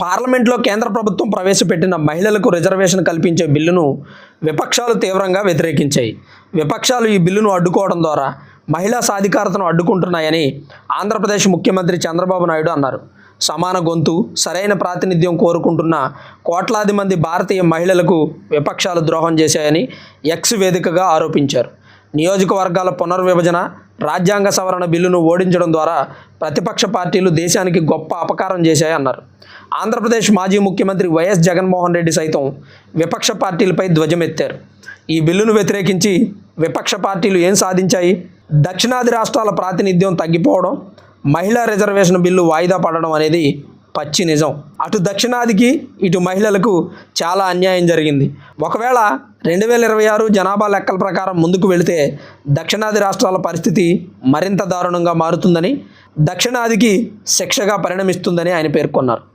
పార్లమెంట్లో కేంద్ర ప్రభుత్వం ప్రవేశపెట్టిన మహిళలకు రిజర్వేషన్ కల్పించే బిల్లును విపక్షాలు తీవ్రంగా వ్యతిరేకించాయి. విపక్షాలు ఈ బిల్లును అడ్డుకోవడం ద్వారా మహిళా సాధికారతను అడ్డుకుంటున్నాయని ఆంధ్రప్రదేశ్ ముఖ్యమంత్రి చంద్రబాబు నాయుడు అన్నారు. సమాన గొంతు, సరైన ప్రాతినిధ్యం కోరుకుంటున్న కోట్లాది మంది భారతీయ మహిళలకు విపక్షాలు ద్రోహం చేశాయని ఎక్స్ వేదికగా ఆరోపించారు. నియోజకవర్గాల పునర్విభజన, రాజ్యాంగ సవరణ బిల్లును ఓడించడం ద్వారా ప్రతిపక్ష పార్టీలు దేశానికి గొప్ప అపకారం చేశాయన్నారు. ఆంధ్రప్రదేశ్ మాజీ ముఖ్యమంత్రి వైఎస్ జగన్మోహన్ రెడ్డి సైతం విపక్ష పార్టీలపై ధ్వజమెత్తారు. ఈ బిల్లును వ్యతిరేకించి విపక్ష పార్టీలు ఏం సాధించాయి? దక్షిణాది రాష్ట్రాల ప్రాతినిధ్యం తగ్గిపోవడం, మహిళా రిజర్వేషన్ బిల్లు వాయిదా పడడం అనేది పచ్చి నిజం. అటు దక్షిణాదికి, ఇటు మహిళలకు చాలా అన్యాయం జరిగింది. ఒకవేళ 2026 జనాభా లెక్కల ప్రకారం ముందుకు వెళితే దక్షిణాది రాష్ట్రాల పరిస్థితి మరింత దారుణంగా మారుతుందని, దక్షిణాదికి శిక్షగా పరిణమిస్తుందని ఆయన పేర్కొన్నారు.